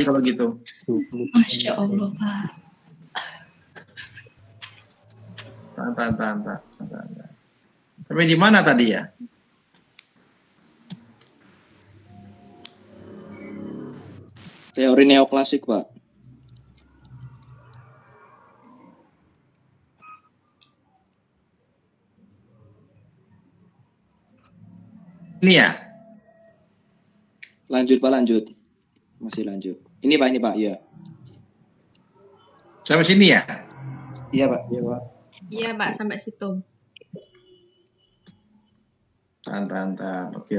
kalau gitu. Masya Allah, Pak. Tahan. Sampai di mana tadi ya? Teori neoklasik, Pak. Ini ya? Lanjut, Pak, lanjut. Masih lanjut. Ini Pak, ya. Sampai sini ya? Iya, Pak. Iya, Pak, sampai situ. Tahan. Oke.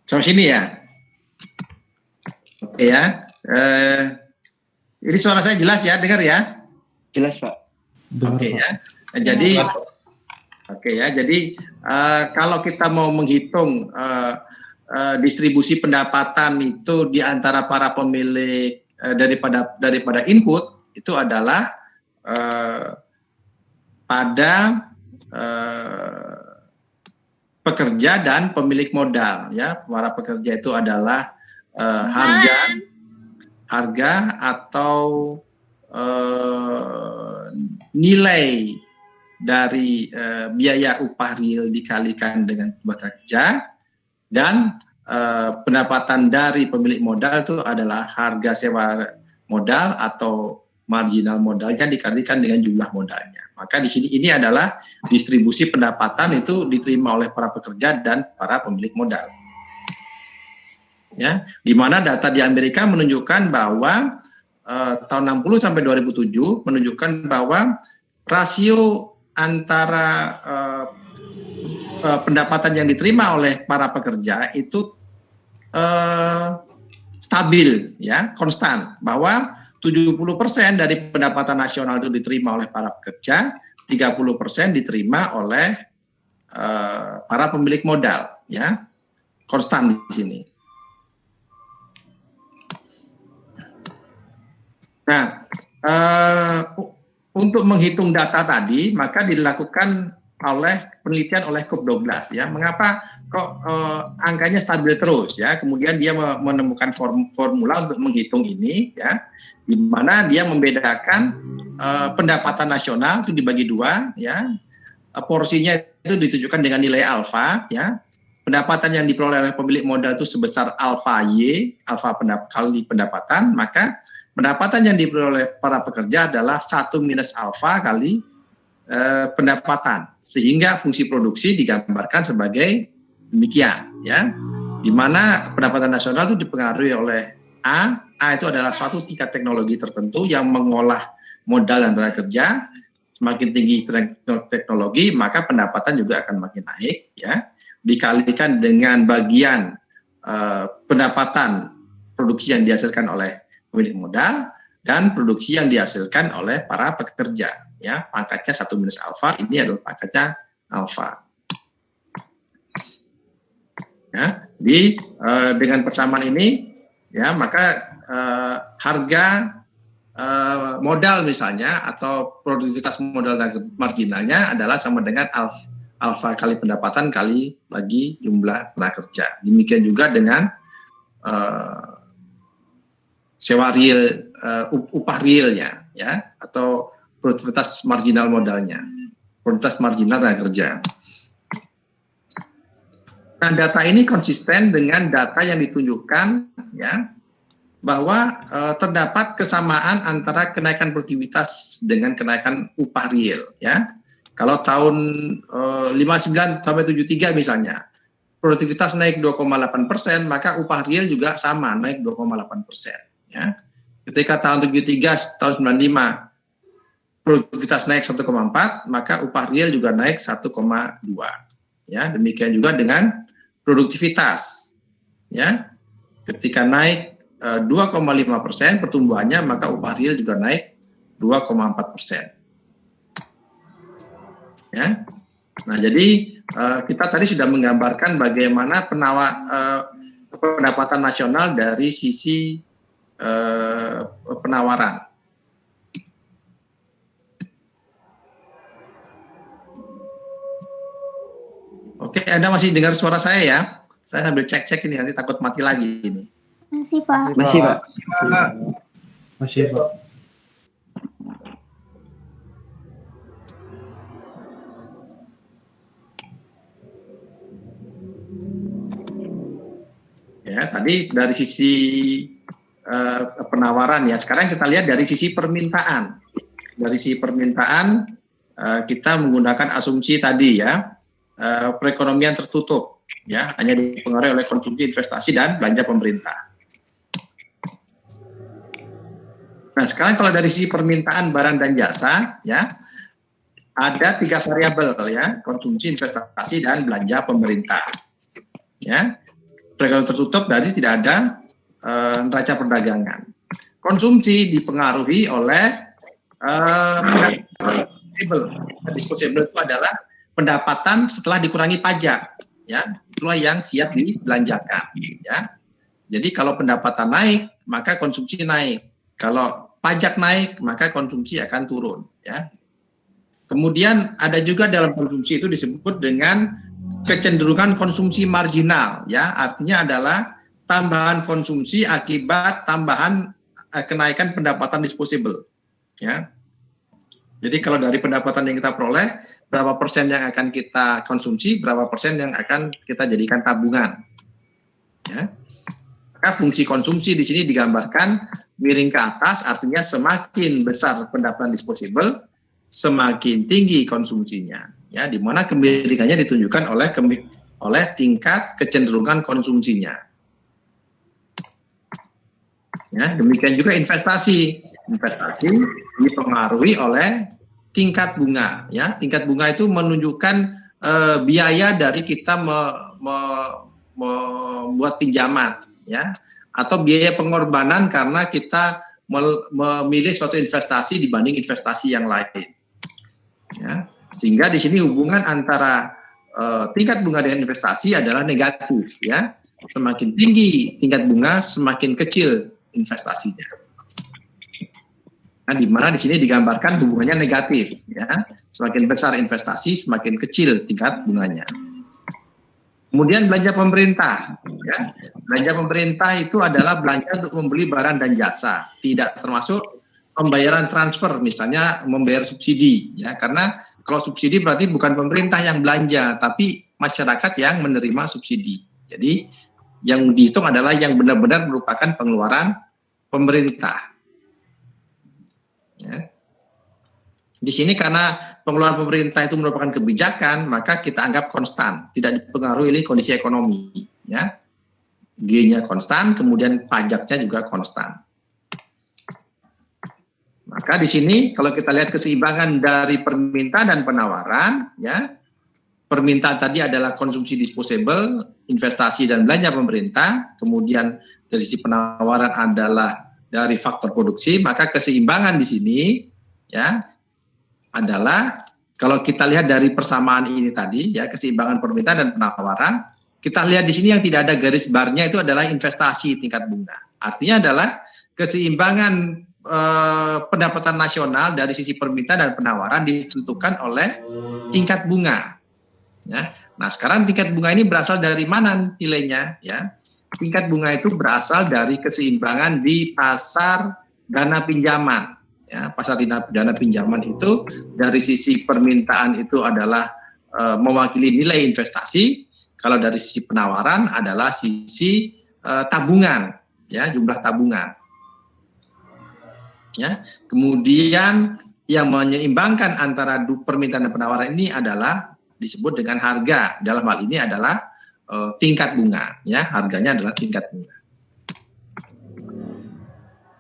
Sampai sini ya? Oke ya. Ini suara saya jelas ya? Dengar ya? Jelas, Pak. Oke ya. Jadi kalau kita mau menghitung distribusi pendapatan itu di antara para pemilik daripada input itu adalah pada pekerja dan pemilik modal ya. Para pekerja itu adalah harga atau nilai dari biaya upah real dikalikan dengan jumlah kerja, dan pendapatan dari pemilik modal itu adalah harga sewa modal atau marginal modalnya dikalikan dengan jumlah modalnya. Maka di sini ini adalah distribusi pendapatan itu diterima oleh para pekerja dan para pemilik modal. Ya, di mana data di Amerika menunjukkan bahwa tahun 60 sampai 2007 menunjukkan bahwa rasio antara pendapatan yang diterima oleh para pekerja itu stabil ya, konstan, bahwa 70% dari pendapatan nasional itu diterima oleh para pekerja, 30% diterima oleh para pemilik modal ya. Konstan di sini. Nah, untuk menghitung data tadi, maka dilakukan penelitian oleh Cobb Douglas ya. Mengapa kok angkanya stabil terus ya? Kemudian dia menemukan formula untuk menghitung ini ya, di mana dia membedakan pendapatan nasional itu dibagi dua ya. Porsinya itu ditujukan dengan nilai alfa ya. Pendapatan yang diperoleh oleh pemilik modal itu sebesar alfa Y, kali pendapatan, maka pendapatan yang diperoleh oleh para pekerja adalah 1 minus alfa kali pendapatan, sehingga fungsi produksi digambarkan sebagai demikian ya, di mana pendapatan nasional itu dipengaruhi oleh A itu adalah suatu tingkat teknologi tertentu yang mengolah modal dan tenaga kerja. Semakin tinggi teknologi, maka pendapatan juga akan makin naik ya, dikalikan dengan bagian pendapatan produksi yang dihasilkan oleh pemilik modal dan produksi yang dihasilkan oleh para pekerja ya. Pangkatnya 1 minus alfa, ini adalah pangkatnya alfa ya. Dengan persamaan ini ya, maka harga modal misalnya atau produktivitas modal dan marginalnya adalah sama dengan alfa kali pendapatan kali bagi jumlah tenaga kerja. Demikian juga dengan sewa real, upah realnya ya, atau produktivitas marginal modalnya, produktivitas marginal tenaga kerja. Nah, data ini konsisten dengan data yang ditunjukkan ya, bahwa terdapat kesamaan antara kenaikan produktivitas dengan kenaikan upah real ya. Kalau tahun 59 sampai 73 misalnya, produktivitas naik 2,8%, maka upah real juga sama, naik 2,8%. Ya. Ketika tahun 73, tahun 95 produktivitas naik 1,4, maka upah real juga naik 1,2. Ya, demikian juga dengan produktivitas. Ya. Ketika naik 2,5% pertumbuhannya, maka upah real juga naik 2,4%. Ya. Nah, jadi kita tadi sudah menggambarkan bagaimana pendapatan nasional dari sisi penawaran. Oke, Anda masih dengar suara saya ya? Saya sambil cek-cek ini, nanti takut mati lagi ini. Masih, Pak. Masih, Pak. Masih, Pak. Ya, tadi dari sisi penawaran ya. Sekarang kita lihat dari sisi permintaan. Dari sisi permintaan kita menggunakan asumsi tadi ya, perekonomian tertutup ya, hanya dipengaruhi oleh konsumsi, investasi dan belanja pemerintah. Nah, sekarang kalau dari sisi permintaan barang dan jasa ya, ada 3 variabel ya, konsumsi, investasi dan belanja pemerintah. Ya. Perekonomian tertutup dari tidak ada neraca perdagangan. Konsumsi dipengaruhi oleh disposable itu adalah pendapatan setelah dikurangi pajak, ya, itulah yang siap dibelanjakan, ya. Jadi kalau pendapatan naik, maka konsumsi naik. Kalau pajak naik, maka konsumsi akan turun, ya. Kemudian ada juga dalam konsumsi itu disebut dengan kecenderungan konsumsi marginal, ya, artinya adalah tambahan konsumsi akibat tambahan kenaikan pendapatan disposable, ya. Jadi kalau dari pendapatan yang kita peroleh, berapa persen yang akan kita konsumsi, berapa persen yang akan kita jadikan tabungan, ya. Maka fungsi konsumsi di sini digambarkan miring ke atas, artinya semakin besar pendapatan disposable, semakin tinggi konsumsinya, ya, di mana kemiringannya ditunjukkan oleh tingkat kecenderungan konsumsinya. Ya, demikian juga investasi. Investasi dipengaruhi oleh tingkat bunga, ya. Tingkat bunga itu menunjukkan biaya dari kita membuat pinjaman, ya, atau biaya pengorbanan karena kita memilih suatu investasi dibanding investasi yang lain. Ya, sehingga di sini hubungan antara tingkat bunga dengan investasi adalah negatif, ya. Semakin tinggi tingkat bunga, semakin kecil investasinya. Nah, di mana di sini digambarkan hubungannya negatif, ya. Semakin besar investasi, semakin kecil tingkat bunganya. Kemudian belanja pemerintah, ya. Belanja pemerintah itu adalah belanja untuk membeli barang dan jasa, tidak termasuk pembayaran transfer, misalnya membayar subsidi, ya. Karena kalau subsidi berarti bukan pemerintah yang belanja, tapi masyarakat yang menerima subsidi. Jadi yang dihitung adalah yang benar-benar merupakan pengeluaran pemerintah. Ya. Di sini karena pengeluaran pemerintah itu merupakan kebijakan, maka kita anggap konstan, tidak dipengaruhi oleh kondisi ekonomi. Ya. G-nya konstan, kemudian pajaknya juga konstan. Maka di sini kalau kita lihat keseimbangan dari permintaan dan penawaran, ya, permintaan tadi adalah konsumsi disposable, investasi dan belanja pemerintah, kemudian dari sisi penawaran adalah dari faktor produksi, maka keseimbangan di sini, ya, adalah kalau kita lihat dari persamaan ini tadi, ya, keseimbangan permintaan dan penawaran, kita lihat di sini yang tidak ada garis barnya itu adalah investasi tingkat bunga. Artinya adalah keseimbangan pendapatan nasional dari sisi permintaan dan penawaran ditentukan oleh tingkat bunga. Ya. Nah, sekarang tingkat bunga ini berasal dari mana nilainya? Ya. Tingkat bunga itu berasal dari keseimbangan di pasar dana pinjaman. Ya, pasar dana pinjaman itu dari sisi permintaan itu adalah mewakili nilai investasi. Kalau dari sisi penawaran adalah sisi tabungan, ya, jumlah tabungan. Ya, kemudian yang menyeimbangkan antara permintaan dan penawaran ini adalah disebut dengan harga. Dalam hal ini adalah tingkat bunga, ya, harganya adalah tingkat bunga.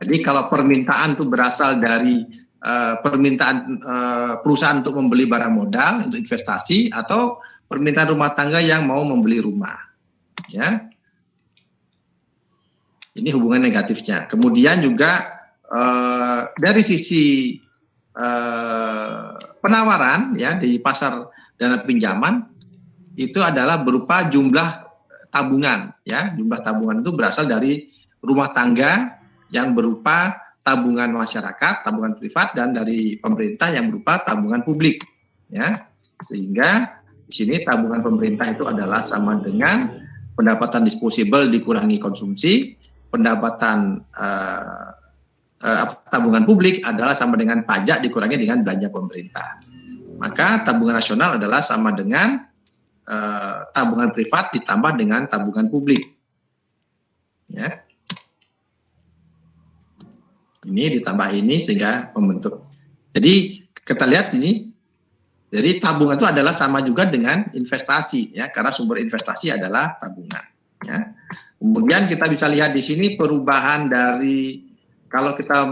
Jadi kalau permintaan itu berasal dari permintaan perusahaan untuk membeli barang modal untuk investasi atau permintaan rumah tangga yang mau membeli rumah, ya. Ini hubungan negatifnya. Kemudian juga dari sisi penawaran, ya, di pasar dana pinjaman itu adalah berupa jumlah tabungan, ya. Jumlah tabungan itu berasal dari rumah tangga yang berupa tabungan masyarakat, tabungan privat, dan dari pemerintah yang berupa tabungan publik, ya. Sehingga sini tabungan pemerintah itu adalah sama dengan pendapatan disposable dikurangi konsumsi, pendapatan tabungan publik adalah sama dengan pajak dikurangi dengan belanja pemerintah. Maka tabungan nasional adalah sama dengan tabungan privat ditambah dengan tabungan publik. Ya. Ini ditambah ini sehingga membentuk. Jadi kita lihat ini, jadi tabungan itu adalah sama juga dengan investasi, ya, karena sumber investasi adalah tabungan. Ya. Kemudian kita bisa lihat di sini perubahan dari kalau kita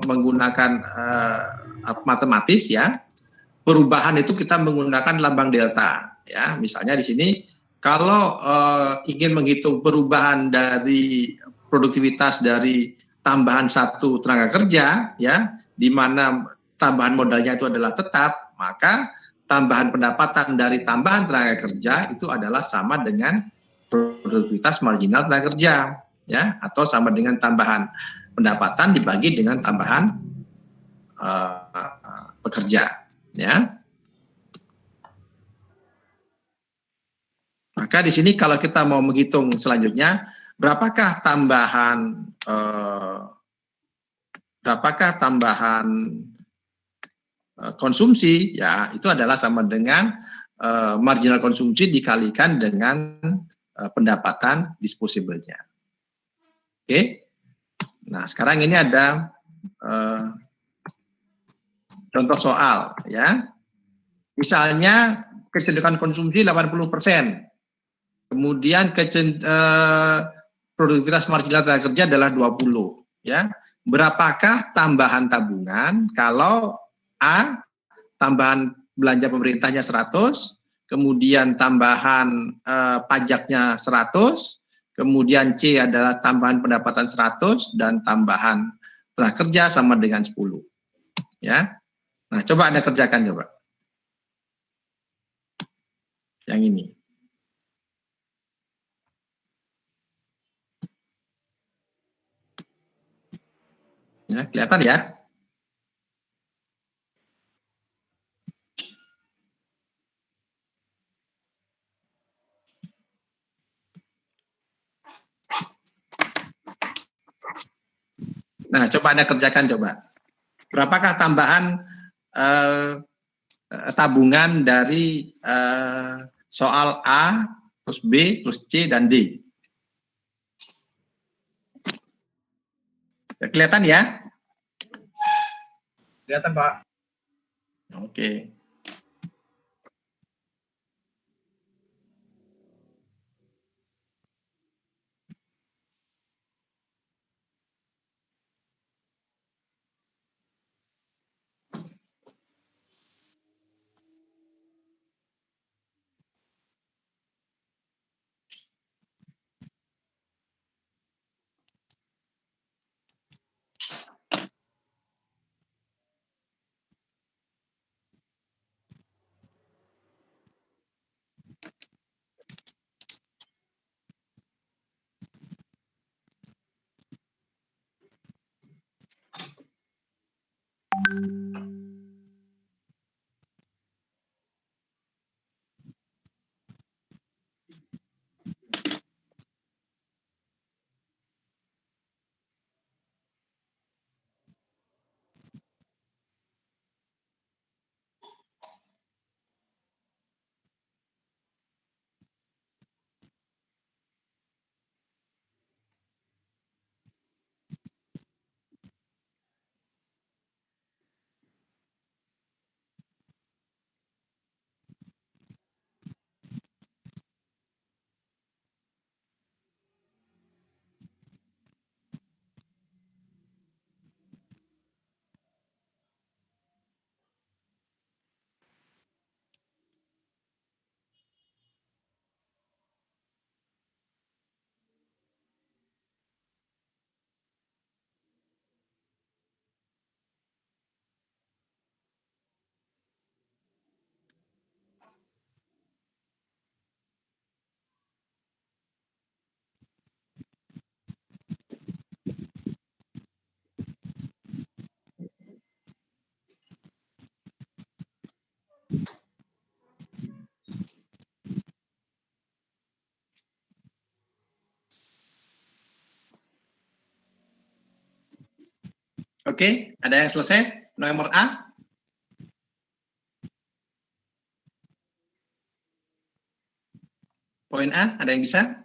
menggunakan matematis, ya, perubahan itu kita menggunakan lambang delta. Ya, misalnya di sini kalau ingin menghitung perubahan dari produktivitas dari tambahan satu tenaga kerja, ya, di mana tambahan modalnya itu adalah tetap, maka tambahan pendapatan dari tambahan tenaga kerja itu adalah sama dengan produktivitas marginal tenaga kerja, ya, atau sama dengan tambahan pendapatan dibagi dengan tambahan pekerja, ya. Maka di sini kalau kita mau menghitung selanjutnya, berapakah tambahan konsumsi, ya, itu adalah sama dengan marginal konsumsi dikalikan dengan pendapatan disposable-nya. Oke. Nah, sekarang ini ada contoh soal, ya. Misalnya kecenderungan konsumsi 80%. Kemudian produktivitas marginal tenaga kerja adalah 20, ya. Berapakah tambahan tabungan kalau A, tambahan belanja pemerintahnya 100, kemudian tambahan pajaknya 100, kemudian C adalah tambahan pendapatan 100 dan tambahan tenaga kerja sama dengan 10. Ya. Nah, coba Anda kerjakan coba. Yang ini. Ya, kelihatan ya? Nah, coba Anda kerjakan coba. Berapakah tambahan tabungan dari soal A, terus B, terus C, dan D? Kelihatan ya? Kelihatan, Pak. Oke. Oke, ada yang selesai? Nomor A? Poin A, ada yang bisa?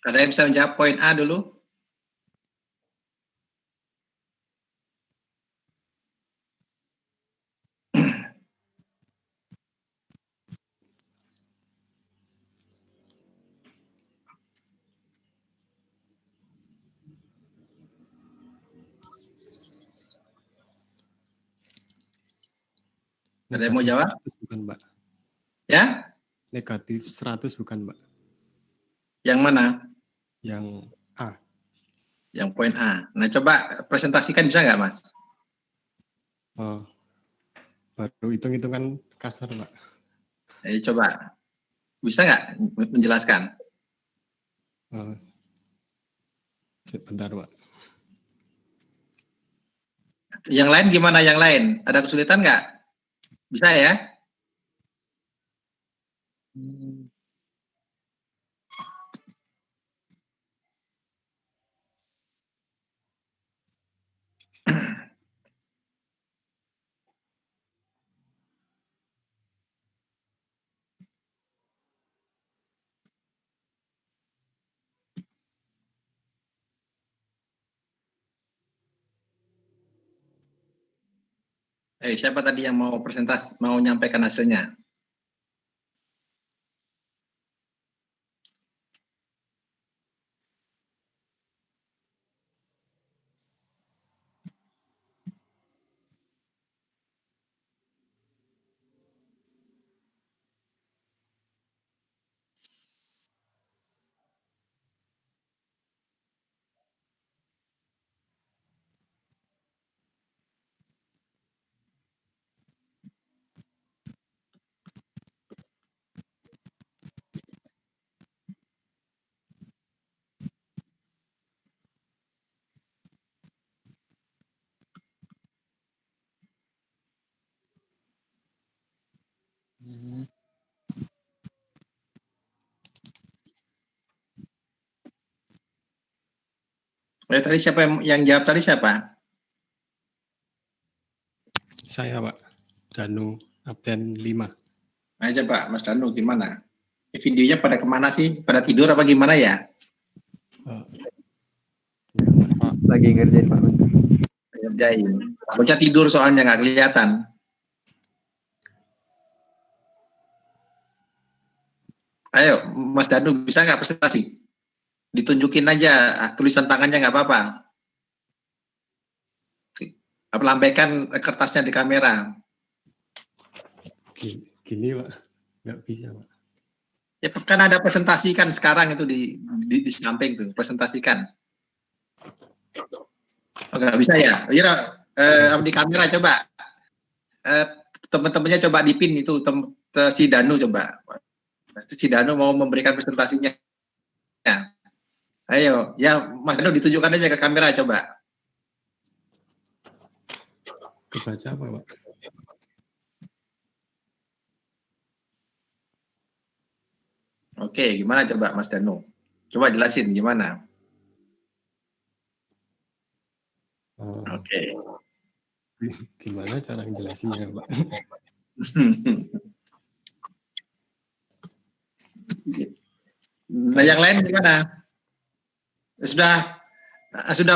Ada yang bisa menjawab poin A dulu? Ada yang mau jawab? Bukan, Mbak. Ya? Negatif 100 bukan, Mbak. Yang mana? Yang A. Yang poin A. Nah, coba presentasikan bisa nggak, Mas? Oh, baru hitung-hitungan kasar, Mbak. Coba. Bisa nggak menjelaskan? Oh, sebentar, Mbak. Yang lain gimana yang lain? Ada kesulitan nggak? Bisa ya? Siapa tadi yang mau presentasi, mau menyampaikan hasilnya? Tadi siapa yang jawab tadi siapa? Saya, Pak. Danu Abden 5. Ayo coba, Mas Danu gimana? Videonya pada kemana sih? Pada tidur apa gimana ya? Oh, Pak, lagi ngerjain Pak. Ngerjain. Bocah tidur soalnya nggak kelihatan. Ayo, Mas Danu bisa nggak presentasi? Ditunjukin aja tulisan tangannya nggak apa-apa. Lambaikan kertasnya di kamera. gini, Pak. Nggak bisa, Pak. Ya kan ada presentasi kan sekarang itu di samping tuh presentasikan. Oh, nggak bisa ya? Di kamera coba. Teman-temannya coba dipin itu si Danu coba. Pasti si Danu mau memberikan presentasinya. Ya. Ayo, ya Mas Danu ditunjukkan aja ke kamera coba. Kebaca apa, Pak? Oke, gimana coba Mas Danu? Coba jelasin gimana. Oh, Oke. gimana cara ngejelasinnya, Pak? Nah, yang lain gimana? Sudah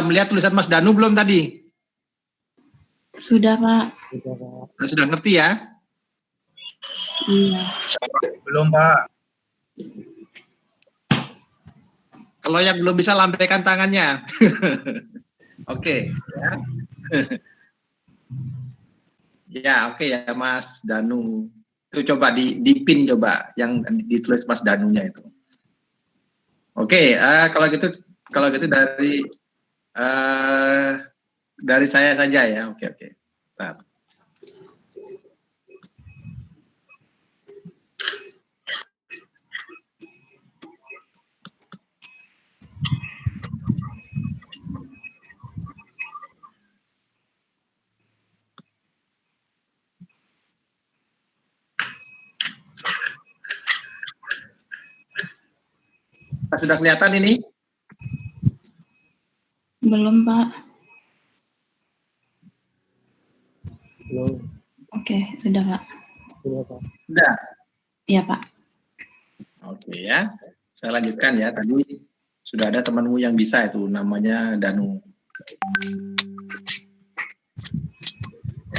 melihat tulisan Mas Danu belum tadi? Sudah, Pak. Sudah ngerti ya? Iya. Belum, Pak. Kalau yang belum bisa lambaikan tangannya. Oke, ya. Ya, oke ya Mas Danu. Itu coba dipin coba yang ditulis Mas Danunya itu. Oke, kalau gitu dari saya saja ya. Oke. Bentar. Sudah kelihatan ini? Belum, Pak. Belum. Oke, sudah, Pak. Sudah. Iya, Pak. Oke ya. Saya lanjutkan ya. Tadi sudah ada temanmu yang bisa itu namanya Danu.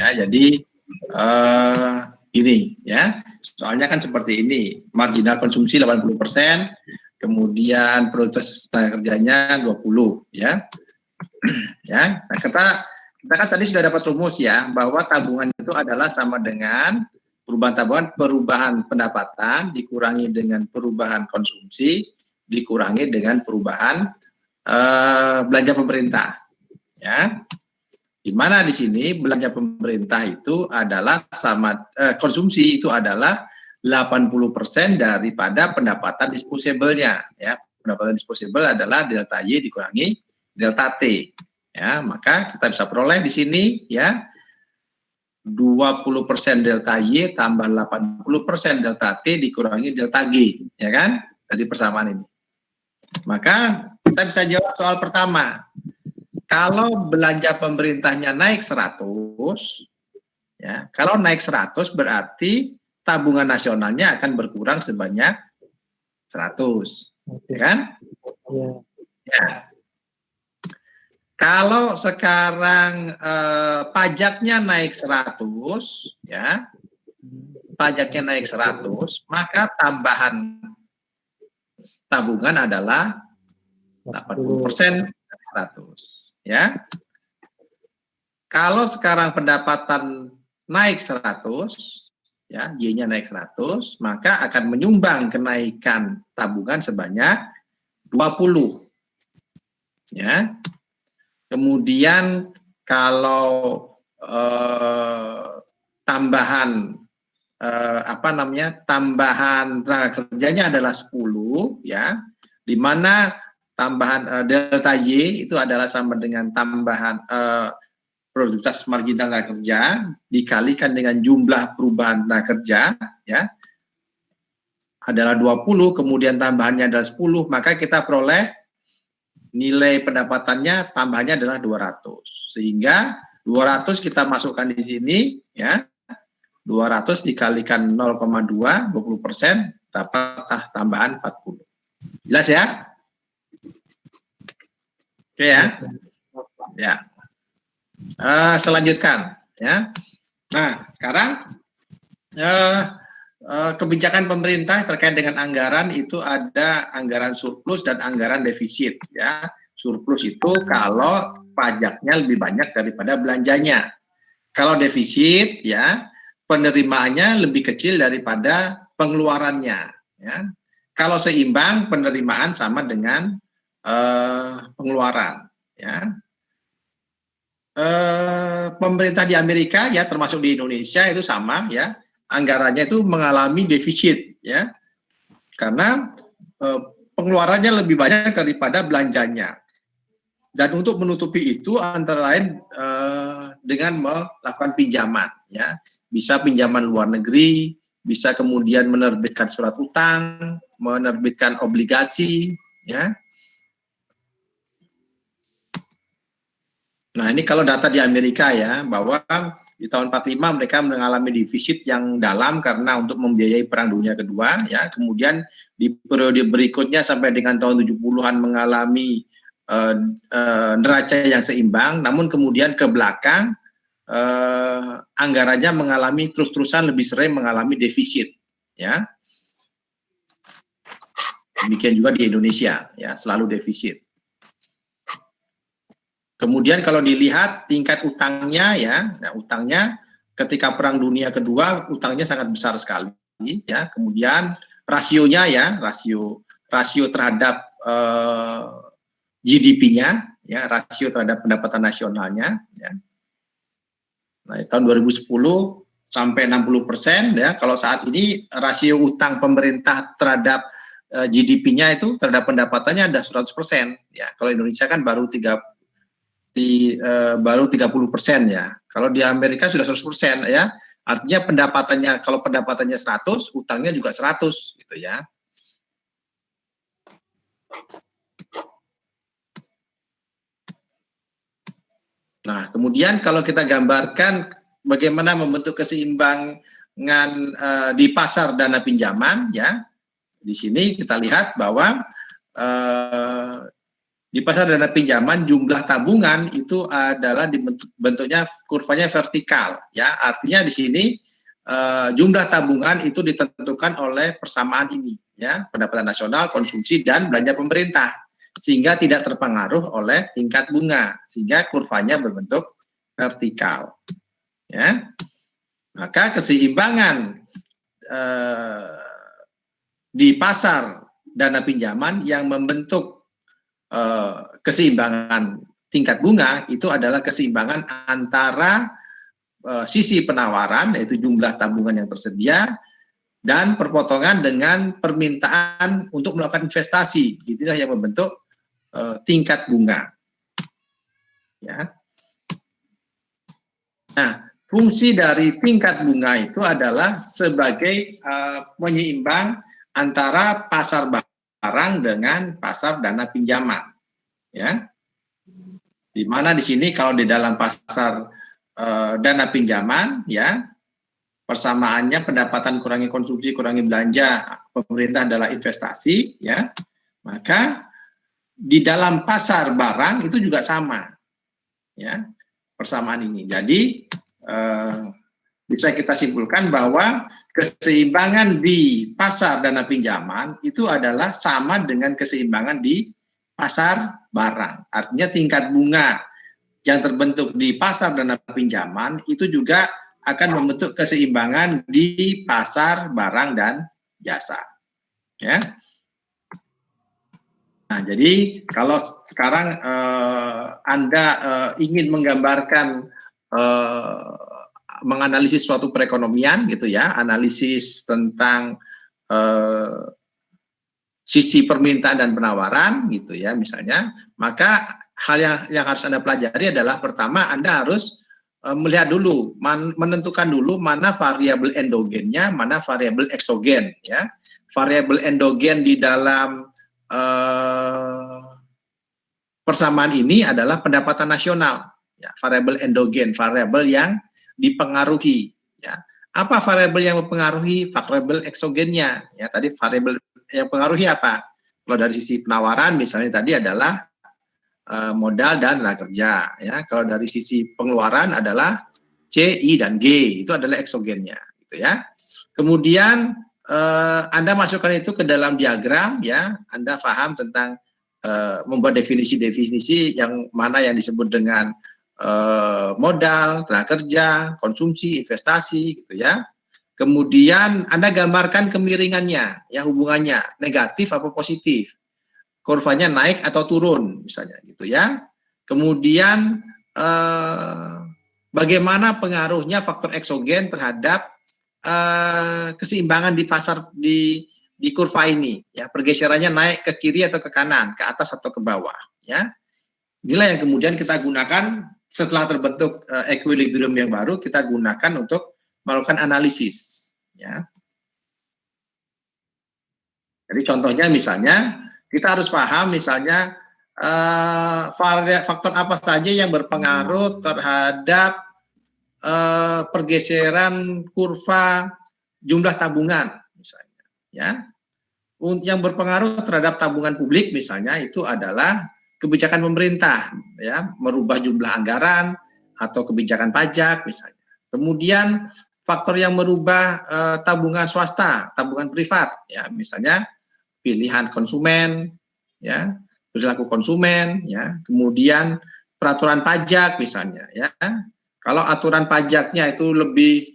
Ya, jadi ini ya. Soalnya kan seperti ini, marginal konsumsi 80%, kemudian produktivitas tenaga kerjanya 20 ya. Ya. Nah, kita kan tadi sudah dapat rumus ya bahwa tabungan itu adalah sama dengan perubahan pendapatan dikurangi dengan perubahan konsumsi dikurangi dengan perubahan belanja pemerintah ya. Di mana di sini belanja pemerintah itu adalah sama konsumsi itu adalah 80% daripada pendapatan disposable-nya ya. Pendapatan disposable adalah delta Y dikurangi delta T. Ya, maka kita bisa peroleh di sini ya 20% delta Y tambah 80% delta T dikurangi delta G, ya kan? Dari persamaan ini. Maka kita bisa jawab soal pertama. Kalau belanja pemerintahnya naik 100, ya, kalau naik 100 berarti tabungan nasionalnya akan berkurang sebanyak 100, ya kan? Ya. Kalau sekarang pajaknya naik 100, ya, pajaknya naik 100, maka tambahan tabungan adalah 80% dari 100. Ya, kalau sekarang pendapatan naik 100, ya, Y-nya naik 100, maka akan menyumbang kenaikan tabungan sebanyak 20. Ya. Kemudian kalau tambahan tambahan tenaga kerjanya adalah 10, ya, di mana tambahan delta Y itu adalah sama dengan tambahan produktivitas marginal tenaga kerja dikalikan dengan jumlah perubahan tenaga kerja ya adalah 20, kemudian tambahannya adalah 10, maka kita peroleh nilai pendapatannya tambahannya adalah 200. Sehingga 200 kita masukkan di sini ya. 200 dikalikan 0,2 20% dapat tambahan 40. Jelas ya? Oke ya, ya. Selanjutkan, ya. Nah, sekarang kebijakan pemerintah terkait dengan anggaran itu ada anggaran surplus dan anggaran defisit, ya. Surplus itu kalau pajaknya lebih banyak daripada belanjanya. Kalau defisit, ya, penerimaannya lebih kecil daripada pengeluarannya, ya. Kalau seimbang, penerimaan sama dengan pengeluaran, ya. Pemerintah di Amerika ya termasuk di Indonesia itu sama ya, anggarannya itu mengalami defisit ya, karena pengeluarannya lebih banyak daripada belanjanya. Dan untuk menutupi itu antara lain dengan melakukan pinjaman ya, bisa pinjaman luar negeri, bisa kemudian menerbitkan surat utang, menerbitkan obligasi ya. Nah, ini kalau data di Amerika ya, bahwa Di tahun 45 mereka mengalami defisit yang dalam karena untuk membiayai Perang Dunia Kedua, ya. Kemudian di periode berikutnya sampai dengan tahun 70-an mengalami neraca yang seimbang, namun kemudian ke belakang anggarannya mengalami terus-terusan lebih sering mengalami defisit, ya. Demikian juga di Indonesia, ya, selalu defisit. Kemudian kalau dilihat tingkat utangnya, ya, nah, utangnya ketika Perang Dunia Kedua utangnya sangat besar sekali, ya. Kemudian rasionya, ya, rasio terhadap GDP-nya, ya, rasio terhadap pendapatan nasionalnya, ya. Nah, tahun 2010 sampai 60%, ya. Kalau saat ini rasio utang pemerintah terhadap GDP-nya itu terhadap pendapatannya ada 100%, ya. Kalau Indonesia kan baru 30%, ya. Kalau di Amerika sudah 100%, ya. Artinya pendapatannya, kalau pendapatannya 100, utangnya juga 100, gitu, ya. Nah, kemudian kalau kita gambarkan bagaimana membentuk keseimbangan di pasar dana pinjaman, ya. Di sini kita lihat bahwa di pasar dana pinjaman jumlah tabungan itu adalah bentuknya kurvanya vertikal, ya. Artinya di sini jumlah tabungan itu ditentukan oleh persamaan ini, ya, pendapatan nasional, konsumsi, dan belanja pemerintah, sehingga tidak terpengaruh oleh tingkat bunga, sehingga kurvanya berbentuk vertikal, ya. Maka keseimbangan di pasar dana pinjaman yang membentuk keseimbangan tingkat bunga itu adalah keseimbangan antara sisi penawaran, yaitu jumlah tabungan yang tersedia, dan perpotongan dengan permintaan untuk melakukan investasi. Itulah yang membentuk tingkat bunga, ya. Nah, fungsi dari tingkat bunga itu adalah sebagai penyeimbang antara pasar barang dengan pasar dana pinjaman, ya. Di mana di sini kalau di dalam pasar dana pinjaman, ya, persamaannya pendapatan kurangi konsumsi kurangi belanja, pemerintah adalah investasi, ya. Maka di dalam pasar barang itu juga sama, ya, persamaan ini. Jadi bisa kita simpulkan bahwa keseimbangan di pasar dana pinjaman itu adalah sama dengan keseimbangan di pasar barang. Artinya tingkat bunga yang terbentuk di pasar dana pinjaman itu juga akan membentuk keseimbangan di pasar barang dan jasa, ya. Nah, jadi kalau sekarang Anda ingin menggambarkan menganalisis suatu perekonomian, gitu, ya, analisis tentang sisi permintaan dan penawaran, gitu, ya, misalnya, maka hal yang harus Anda pelajari adalah pertama Anda harus melihat dulu, menentukan dulu mana variabel endogennya, mana variabel eksogen, ya. Variabel endogen di dalam persamaan ini adalah pendapatan nasional, ya. Variabel endogen, variabel yang dipengaruhi, ya. Apa variabel yang mempengaruhi? Variabel eksogennya, ya. Tadi variabel yang pengaruhi apa? Kalau dari sisi penawaran misalnya tadi adalah modal dan tenaga kerja, ya. Kalau dari sisi pengeluaran adalah C, I, dan G, itu adalah eksogennya, gitu, ya. Kemudian Anda masukkan itu ke dalam diagram, ya. Anda paham tentang membuat definisi-definisi yang mana yang disebut dengan modal, tenaga kerja, konsumsi, investasi, gitu, ya. Kemudian Anda gambarkan kemiringannya, yang hubungannya negatif apa positif, kurvanya naik atau turun, misalnya, gitu, ya. Kemudian bagaimana pengaruhnya faktor eksogen terhadap keseimbangan di pasar di kurva ini, ya, pergeserannya naik ke kiri atau ke kanan, ke atas atau ke bawah, ya. Inilah yang kemudian kita gunakan setelah terbentuk equilibrium yang baru, kita gunakan untuk melakukan analisis, ya. Jadi contohnya misalnya kita harus paham misalnya faktor apa saja yang berpengaruh terhadap pergeseran kurva jumlah tabungan misalnya, ya. Yang berpengaruh terhadap tabungan publik misalnya itu adalah kebijakan pemerintah, ya, merubah jumlah anggaran atau kebijakan pajak misalnya. Kemudian faktor yang merubah tabungan swasta, tabungan privat, ya, misalnya pilihan konsumen, ya, perilaku konsumen, ya, kemudian peraturan pajak misalnya, ya. Kalau aturan pajaknya itu lebih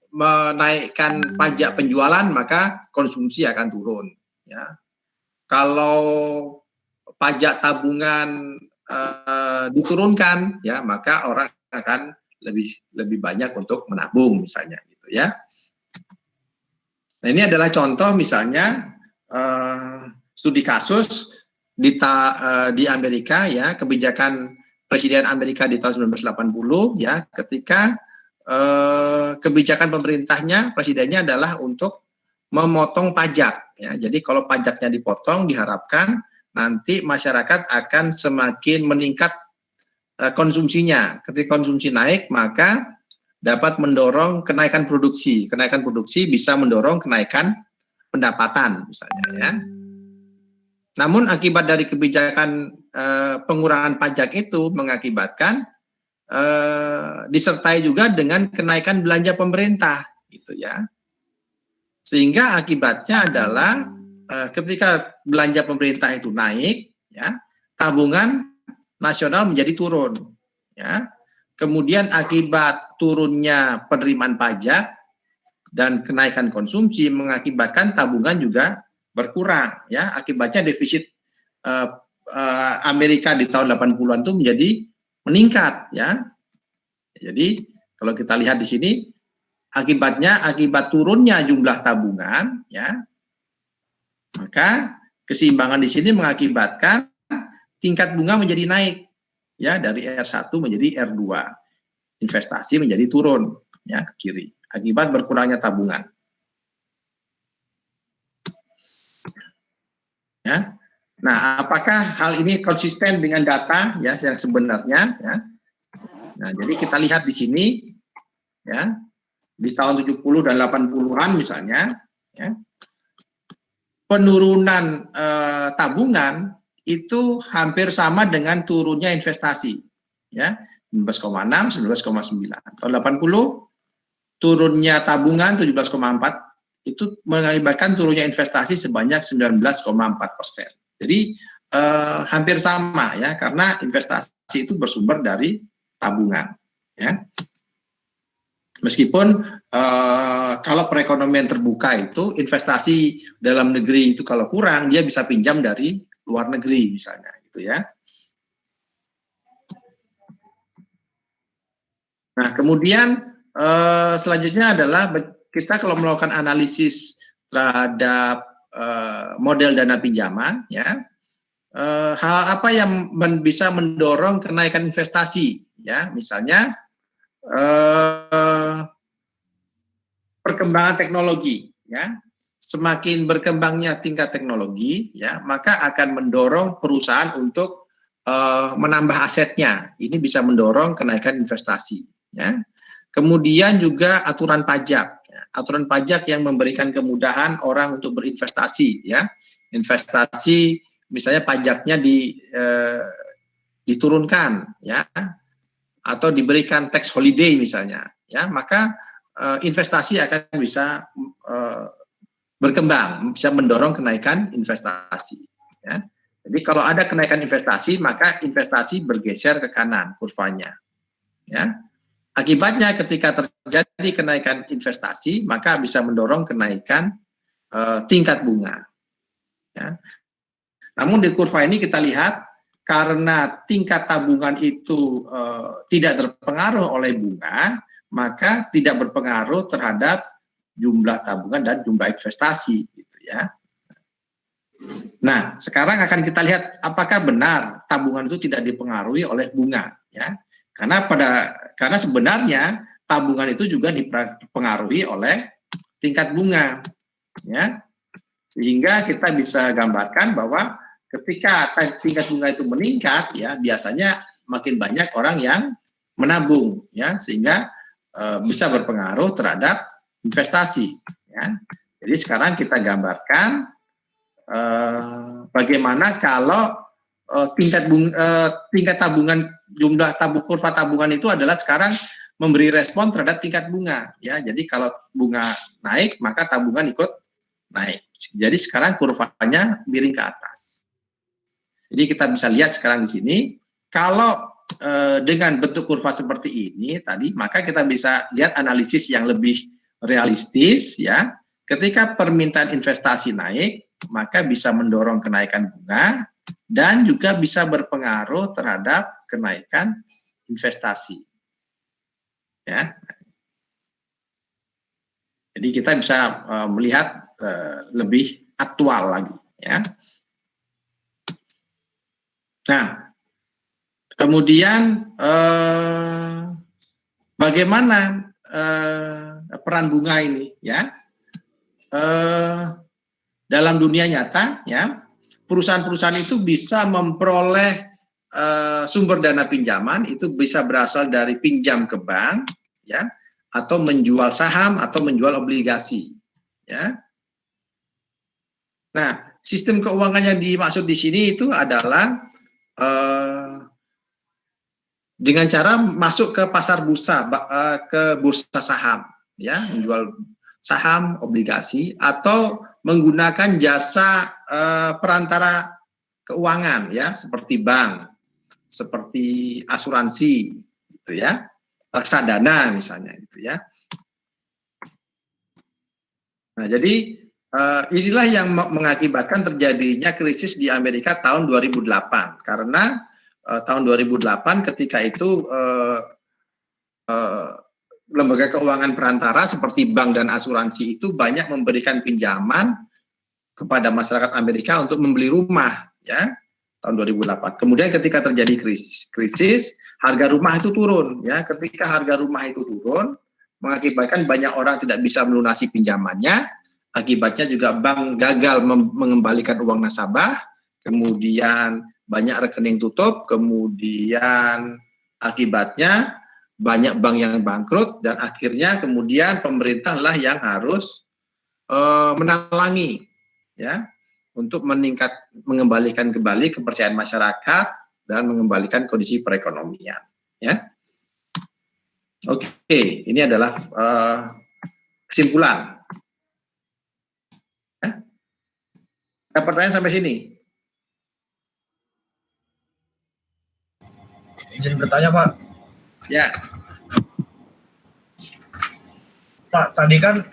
menaikkan pajak penjualan, maka konsumsi akan turun, ya. Kalau pajak tabungan diturunkan, ya, maka orang akan lebih banyak untuk menabung misalnya, gitu, ya. Nah, ini adalah contoh misalnya studi kasus di Amerika, ya, kebijakan Presiden Amerika di tahun 1980, ya, ketika kebijakan pemerintahnya, presidennya adalah untuk memotong pajak, ya. Jadi kalau pajaknya dipotong, diharapkan nanti masyarakat akan semakin meningkat konsumsinya. Ketika konsumsi naik, maka dapat mendorong kenaikan produksi. Kenaikan produksi bisa mendorong kenaikan pendapatan, misalnya, ya. Namun akibat dari kebijakan pengurangan pajak itu mengakibatkan disertai juga dengan kenaikan belanja pemerintah, gitu, ya. Sehingga akibatnya adalah ketika belanja pemerintah itu naik, ya, tabungan nasional menjadi turun, ya. Kemudian akibat turunnya penerimaan pajak dan kenaikan konsumsi mengakibatkan tabungan juga berkurang, ya. Akibatnya defisit Amerika di tahun 80-an itu menjadi meningkat, ya. Jadi kalau kita lihat di sini akibatnya, akibat turunnya jumlah tabungan, ya, maka keseimbangan di sini mengakibatkan tingkat bunga menjadi naik, ya, dari R1 menjadi R2, investasi menjadi turun, ya, ke kiri akibat berkurangnya tabungan, ya. Nah, apakah hal ini konsisten dengan data, ya, yang sebenarnya, ya? Nah, jadi kita lihat di sini, ya, di tahun 70 dan 80-an misalnya, ya, penurunan tabungan itu hampir sama dengan turunnya investasi, ya, 19,6, 19,9. Tahun 80 turunnya tabungan 17,4, itu mengakibatkan turunnya investasi sebanyak 19,4%. Jadi hampir sama, ya, karena investasi itu bersumber dari tabungan, ya. Meskipun kalau perekonomian terbuka itu investasi dalam negeri itu kalau kurang dia bisa pinjam dari luar negeri misalnya, gitu, ya. Nah, kemudian selanjutnya adalah kita kalau melakukan analisis terhadap model dana pinjaman, ya, hal apa yang bisa mendorong kenaikan investasi, ya, misalnya perkembangan teknologi, ya. Semakin berkembangnya tingkat teknologi, ya, maka akan mendorong perusahaan untuk menambah asetnya. Ini bisa mendorong kenaikan investasi, ya. Kemudian juga aturan pajak, ya. Aturan pajak yang memberikan kemudahan orang untuk berinvestasi, ya. Investasi misalnya pajaknya diturunkan, ya, atau diberikan tax holiday misalnya, ya, maka investasi akan bisa berkembang, bisa mendorong kenaikan investasi, ya. Jadi kalau ada kenaikan investasi, maka investasi bergeser ke kanan kurvanya, ya. Akibatnya ketika terjadi kenaikan investasi, maka bisa mendorong kenaikan tingkat bunga, ya. Namun di kurva ini kita lihat karena tingkat tabungan itu tidak terpengaruh oleh bunga, maka tidak berpengaruh terhadap jumlah tabungan dan jumlah investasi, gitu, ya. Nah, sekarang akan kita lihat apakah benar tabungan itu tidak dipengaruhi oleh bunga, ya. Karena sebenarnya tabungan itu juga dipengaruhi oleh tingkat bunga, ya. Sehingga kita bisa gambarkan bahwa ketika tingkat bunga itu meningkat, ya, biasanya makin banyak orang yang menabung, ya, sehingga bisa berpengaruh terhadap investasi. Ya. Jadi sekarang kita gambarkan bagaimana kalau tingkat tabungan, jumlah kurva tabungan itu adalah sekarang memberi respon terhadap tingkat bunga. Ya, jadi kalau bunga naik maka tabungan ikut naik. Jadi sekarang kurvanya miring ke atas. Jadi kita bisa lihat sekarang di sini, kalau dengan bentuk kurva seperti ini tadi, maka kita bisa lihat analisis yang lebih realistis, ya. Ketika permintaan investasi naik, maka bisa mendorong kenaikan bunga dan juga bisa berpengaruh terhadap kenaikan investasi. Ya. Jadi kita bisa melihat lebih aktual lagi, ya. Nah, kemudian bagaimana peran bunga ini, ya? Dalam dunia nyata, ya, perusahaan-perusahaan itu bisa memperoleh sumber dana pinjaman, itu bisa berasal dari pinjam ke bank, ya, atau menjual saham atau menjual obligasi, ya. Nah, sistem keuangan yang dimaksud di sini itu adalah dengan cara masuk ke pasar bursa, ke bursa saham, ya, menjual saham, obligasi, atau menggunakan jasa perantara keuangan, ya, seperti bank, seperti asuransi, gitu ya, reksadana misalnya, gitu ya. Nah, jadi inilah yang mengakibatkan terjadinya krisis di Amerika tahun 2008, karena tahun 2008 ketika itu lembaga keuangan perantara seperti bank dan asuransi itu banyak memberikan pinjaman kepada masyarakat Amerika untuk membeli rumah, ya, tahun 2008. Kemudian ketika terjadi krisis, harga rumah itu turun, ya. Ketika harga rumah itu turun, mengakibatkan banyak orang tidak bisa melunasi pinjamannya. Akibatnya juga bank gagal mengembalikan uang nasabah, kemudian banyak rekening tutup, kemudian akibatnya banyak bank yang bangkrut, dan akhirnya kemudian pemerintah lah yang harus menalangi, ya, untuk mengembalikan kembali kepercayaan masyarakat dan mengembalikan kondisi perekonomian, ya. Oke, ini adalah kesimpulan. Ada pertanyaan sampai sini? Izin bertanya, Pak. Ya. Pak, tadi kan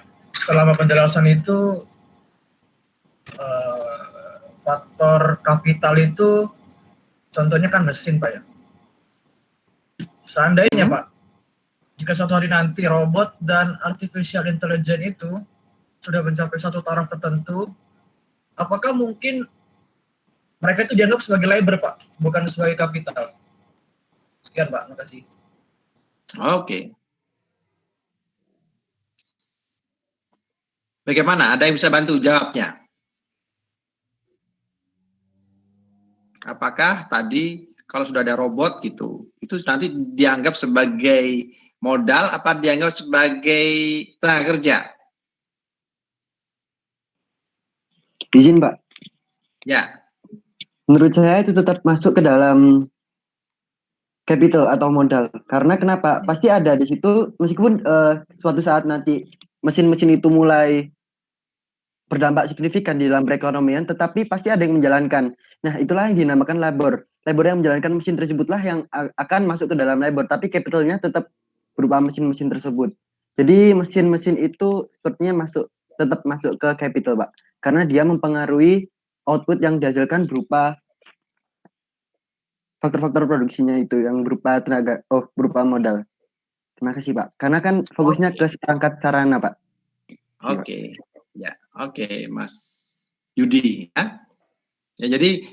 selama penjelasan itu faktor kapital itu contohnya kan mesin, Pak, ya. Seandainya, Pak, jika suatu hari nanti robot dan artificial intelligence itu sudah mencapai satu taraf tertentu, apakah mungkin mereka itu dianggap sebagai labor, Pak, bukan sebagai kapital? Sekian, Pak. Terima kasih. Oke. Bagaimana? Ada yang bisa bantu jawabnya? Apakah tadi kalau sudah ada robot gitu, itu nanti dianggap sebagai modal apa dianggap sebagai tenaga kerja? Izin, Pak. Ya. Menurut saya itu tetap masuk ke dalam capital atau modal. Karena kenapa? Pasti ada di situ, meskipun suatu saat nanti mesin-mesin itu mulai berdampak signifikan di dalam perekonomian, tetapi pasti ada yang menjalankan. Nah, itulah yang dinamakan labor. Labor yang menjalankan mesin tersebutlah yang akan masuk ke dalam labor, tapi capitalnya tetap berupa mesin-mesin tersebut. Jadi mesin-mesin itu sepertinya tetap masuk ke capital, Pak. Karena dia mempengaruhi output yang dihasilkan berupa faktor-faktor produksinya itu yang berupa berupa modal. Terima kasih, Pak. Karena kan fokusnya ke perangkat sarana, Pak. Oke. Ya, oke, Mas Yudi, ya. Ya, jadi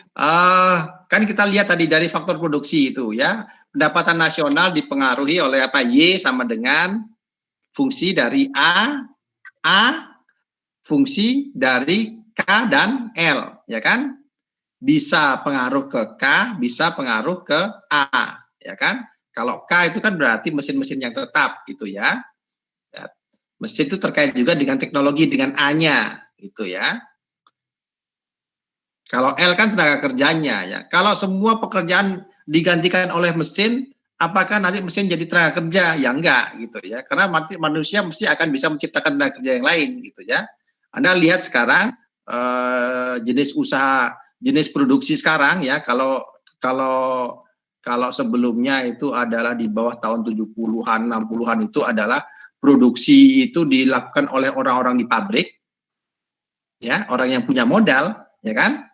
kan kita lihat tadi dari faktor produksi itu, ya, pendapatan nasional dipengaruhi oleh apa? Y sama dengan fungsi dari A fungsi dari K dan L, ya kan? Bisa pengaruh ke K, bisa pengaruh ke A, ya kan? Kalau K itu kan berarti mesin-mesin yang tetap gitu ya. Ya. Mesin itu terkait juga dengan teknologi, dengan A-nya gitu ya. Kalau L kan tenaga kerjanya ya. Kalau semua pekerjaan digantikan oleh mesin, apakah nanti mesin jadi tenaga kerja? Ya enggak gitu ya. Karena manusia mesti akan bisa menciptakan tenaga kerja yang lain gitu ya. Anda lihat sekarang jenis usaha, jenis produksi sekarang ya, kalau sebelumnya itu adalah di bawah tahun 70-an, 60-an itu adalah produksi itu dilakukan oleh orang-orang di pabrik, ya, orang yang punya modal, ya kan,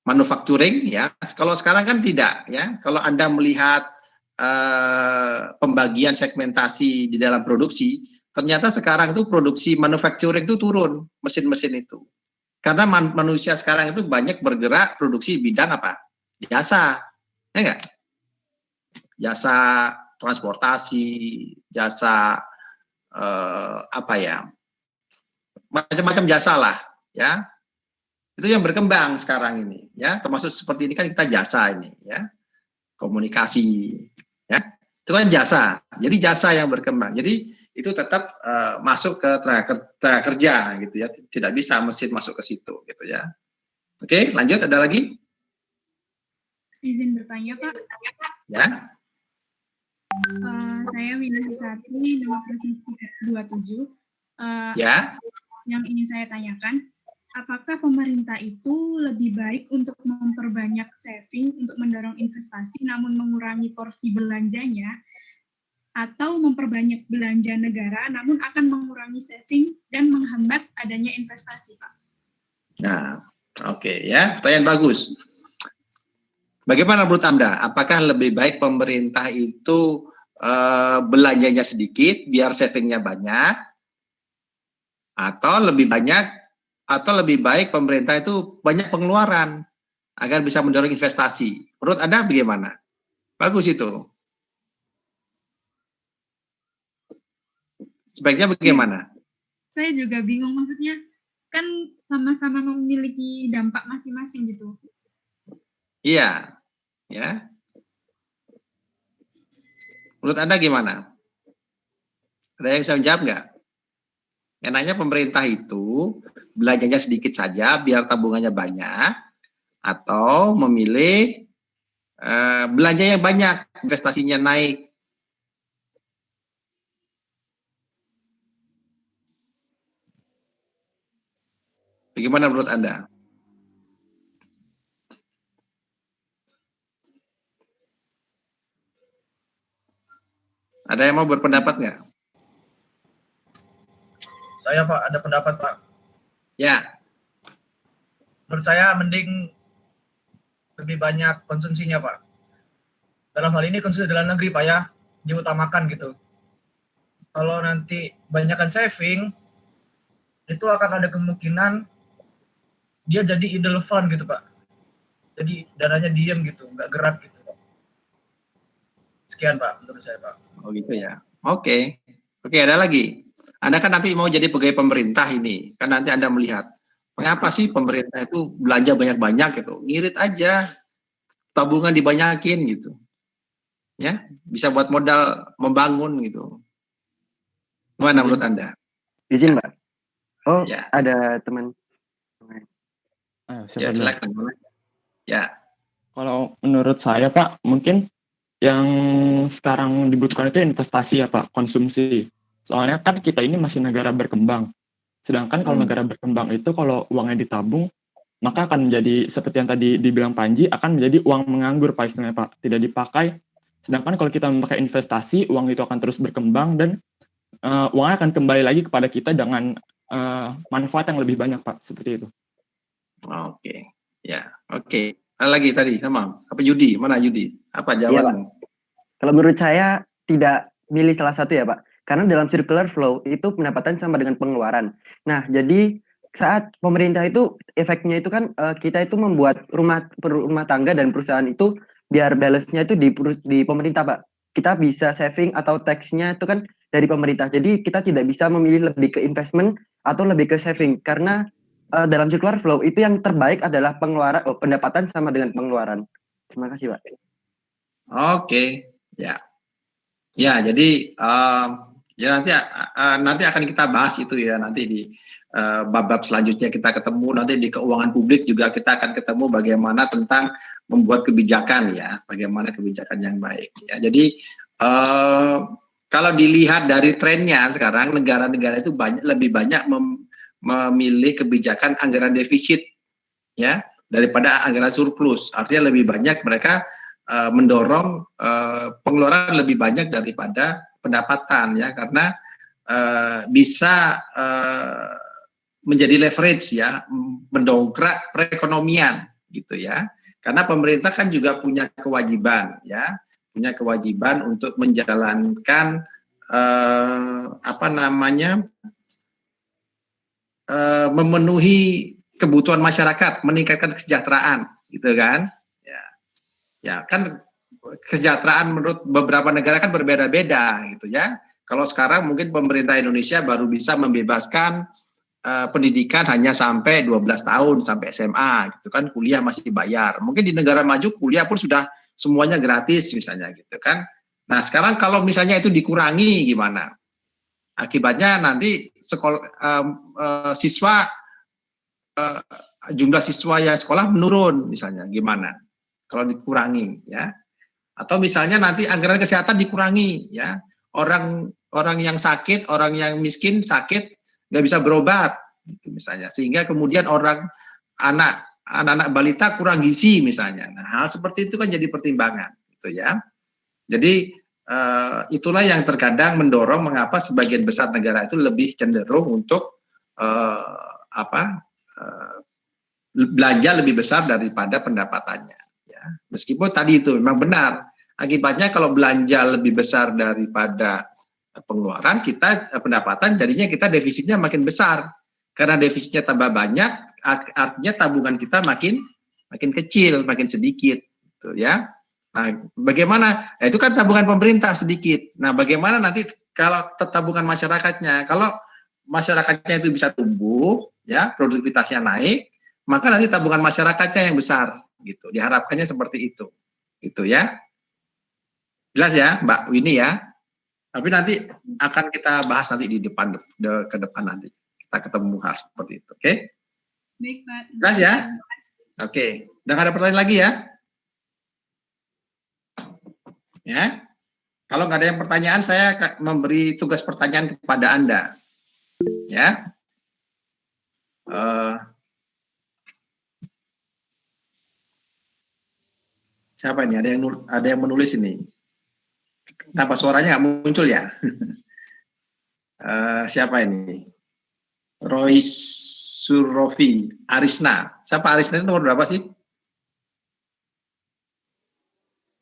manufacturing, ya. Kalau sekarang kan tidak, ya. Kalau Anda melihat pembagian segmentasi di dalam produksi, ternyata sekarang itu produksi manufacturing itu turun, mesin-mesin itu. Karena manusia sekarang itu banyak bergerak produksi bidang apa? Jasa, ya enggak? Jasa transportasi, jasa apa ya? Macam-macam jasa lah, ya. Itu yang berkembang sekarang ini, ya. Termasuk seperti ini kan kita jasa ini, ya. Komunikasi, ya. Itu kan jasa. Jadi jasa yang berkembang. Jadi itu tetap masuk ke tenaga kerja gitu ya. Tidak bisa mesin masuk ke situ gitu ya. Oke, lanjut, ada lagi? Izin bertanya, Pak. Ya. Saya Winasati, nomor presisi 27. Ya. Yang ingin saya tanyakan, apakah pemerintah itu lebih baik untuk memperbanyak saving untuk mendorong investasi namun mengurangi porsi belanjanya, atau memperbanyak belanja negara namun akan mengurangi saving dan menghambat adanya investasi, Pak? Nah, oke ya, pertanyaan bagus. Bagaimana menurut Anda? Apakah lebih baik pemerintah itu belanjanya sedikit biar savingnya banyak, atau lebih baik pemerintah itu banyak pengeluaran agar bisa mendorong investasi? Menurut Anda bagaimana? Bagus itu. Sebaiknya bagaimana? Saya juga bingung, maksudnya kan sama-sama memiliki dampak masing-masing gitu. Iya, ya. Menurut Anda gimana? Ada yang bisa menjawab nggak? Enaknya pemerintah itu belanjanya sedikit saja biar tabungannya banyak, atau memilih belanja yang banyak, investasinya naik. Bagaimana menurut Anda? Ada yang mau berpendapat nggak? Saya Pak, ada pendapat Pak. Ya. Menurut saya mending lebih banyak konsumsinya Pak. Dalam hal ini konsumsi dalam negeri Pak ya, diutamakan gitu. Kalau nanti banyakkan saving, itu akan ada kemungkinan dia jadi idle fund gitu Pak. Jadi dananya diem gitu, nggak gerak gitu Pak. Sekian Pak menurut saya Pak. Oh gitu ya. Oke. Oke, ada lagi. Anda kan nanti mau jadi pegawai pemerintah ini. Kan nanti Anda melihat, mengapa sih pemerintah itu belanja banyak-banyak gitu. Ngirit aja, tabungan dibanyakin gitu. Ya, bisa buat modal membangun gitu. Gimana menurut Anda? Izin, Mbak. Oh, Ya. ada teman. Ya, silakan. Ya. Kalau menurut saya Pak, mungkin yang sekarang dibutuhkan itu investasi ya Pak, konsumsi. Soalnya kan kita ini masih negara berkembang. Sedangkan kalau negara berkembang itu kalau uangnya ditabung, maka akan menjadi seperti yang tadi dibilang Panji, akan menjadi uang menganggur Pak istilahnya Pak, tidak dipakai. Sedangkan kalau kita memakai investasi, uang itu akan terus berkembang dan uangnya akan kembali lagi kepada kita dengan manfaat yang lebih banyak Pak, seperti itu. Oke. Ya, oke. Ada lagi tadi sama apa Yudi? Mana Yudi? Apa jawabanmu? Iya, kalau menurut saya tidak milih salah satu ya Pak. Karena dalam circular flow itu pendapatan sama dengan pengeluaran. Nah, jadi saat pemerintah itu efeknya itu kan kita itu membuat rumah tangga dan perusahaan itu biar balance-nya itu di pemerintah Pak. Kita bisa saving atau tax-nya itu kan dari pemerintah. Jadi kita tidak bisa memilih lebih ke investment atau lebih ke saving karena dalam circular flow itu yang terbaik adalah pengeluaran pendapatan sama dengan pengeluaran. Terima kasih Pak. Oke, ya. Ya, jadi ya nanti akan kita bahas itu ya nanti di bab-bab selanjutnya kita ketemu nanti di keuangan publik juga kita akan ketemu bagaimana tentang membuat kebijakan ya, bagaimana kebijakan yang baik ya. Jadi kalau dilihat dari trennya sekarang negara-negara itu lebih banyak memilih kebijakan anggaran defisit ya daripada anggaran surplus. Artinya lebih banyak mereka mendorong pengeluaran lebih banyak daripada pendapatan ya karena bisa menjadi leverage ya mendongkrak perekonomian gitu ya karena pemerintah kan juga punya kewajiban ya untuk menjalankan memenuhi kebutuhan masyarakat meningkatkan kesejahteraan gitu kan ya kan kesejahteraan menurut beberapa negara kan berbeda-beda gitu ya. Kalau sekarang mungkin pemerintah Indonesia baru bisa membebaskan pendidikan hanya sampai 12 tahun sampai SMA gitu kan, kuliah masih bayar. Mungkin di negara maju kuliah pun sudah semuanya gratis misalnya gitu kan. Nah, sekarang kalau misalnya itu dikurangi gimana? Akibatnya nanti jumlah siswa yang sekolah menurun misalnya gimana? Kalau dikurangi ya. Atau misalnya nanti anggaran kesehatan dikurangi ya. Orang yang sakit, orang yang miskin sakit nggak bisa berobat gitu misalnya. Sehingga kemudian anak-anak balita kurang gizi misalnya. Nah, hal seperti itu kan jadi pertimbangan gitu ya. Jadi itulah yang terkadang mendorong mengapa sebagian besar negara itu lebih cenderung untuk belanja lebih besar daripada pendapatannya. Meskipun tadi itu memang benar, akibatnya kalau belanja lebih besar daripada pengeluaran kita pendapatan jadinya kita defisitnya makin besar karena defisitnya tambah banyak artinya tabungan kita makin kecil makin sedikit gitu ya. Nah bagaimana itu kan tabungan pemerintah sedikit, nah bagaimana nanti kalau tabungan masyarakatnya, kalau masyarakatnya itu bisa tumbuh ya produktivitasnya naik maka nanti tabungan masyarakatnya yang besar gitu, diharapkannya seperti itu gitu ya. Jelas ya Mbak Winnie ya, tapi nanti akan kita bahas nanti di depan ke depan nanti kita ketemu hal seperti itu. Oke? Baik Pak. Jelas ya. Oke, udah nggak ada pertanyaan lagi ya? Ya, kalau nggak ada yang pertanyaan saya memberi tugas pertanyaan kepada Anda ya. Siapa ini? Ada yang menulis ini. Kenapa suaranya nggak muncul ya? Siapa ini? Roy Surofi Arisna. Siapa Arisna itu nomor berapa sih?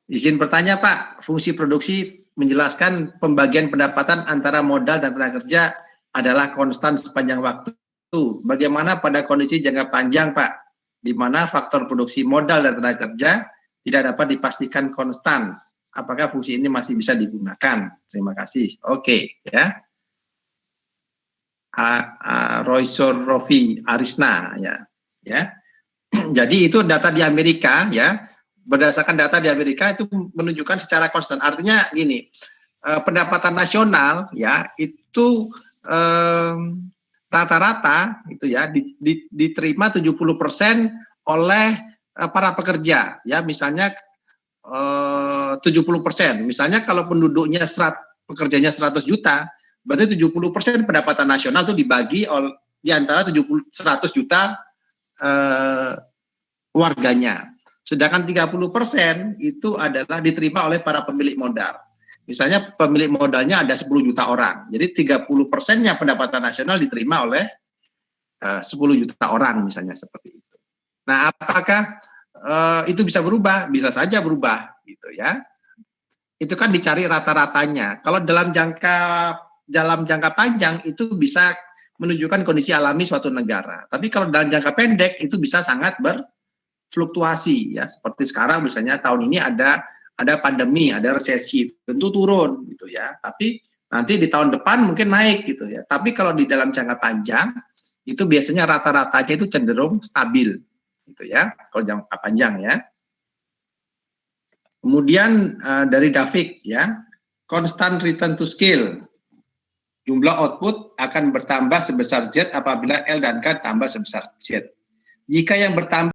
Izin bertanya Pak, fungsi produksi menjelaskan pembagian pendapatan antara modal dan tenaga kerja adalah konstan sepanjang waktu. Bagaimana pada kondisi jangka panjang Pak, di mana faktor produksi modal dan tenaga kerja tidak dapat dipastikan konstan. Apakah fungsi ini masih bisa digunakan? Terima kasih. Oke, ya. Roy Sorofi Arisna, ya. Jadi itu data di Amerika, ya. Berdasarkan data di Amerika itu menunjukkan secara konstan. Artinya gini, pendapatan nasional, ya, itu rata-rata, itu ya, diterima 70% oleh para pekerja ya misalnya 70%. Misalnya kalau penduduknya pekerjanya 100 juta, berarti 70% pendapatan nasional itu dibagi di antara 100 juta warganya. Sedangkan 30% itu adalah diterima oleh para pemilik modal. Misalnya pemilik modalnya ada 10 juta orang. Jadi 30%-nya pendapatan nasional diterima oleh 10 juta orang misalnya seperti itu. Nah, apakah itu bisa berubah? Bisa saja berubah, gitu ya. Itu kan dicari rata-ratanya. Kalau dalam jangka panjang itu bisa menunjukkan kondisi alami suatu negara. Tapi kalau dalam jangka pendek itu bisa sangat berfluktuasi, ya. Seperti sekarang misalnya tahun ini ada pandemi, ada resesi, tentu turun, gitu ya. Tapi nanti di tahun depan mungkin naik, gitu ya. Tapi kalau di dalam jangka panjang itu biasanya rata-ratanya itu cenderung stabil. Gitu ya, kalau jangka panjang ya. Kemudian dari Davik ya, constant return to scale. Jumlah output akan bertambah sebesar Z apabila L dan K tambah sebesar Z. Jika yang bertambah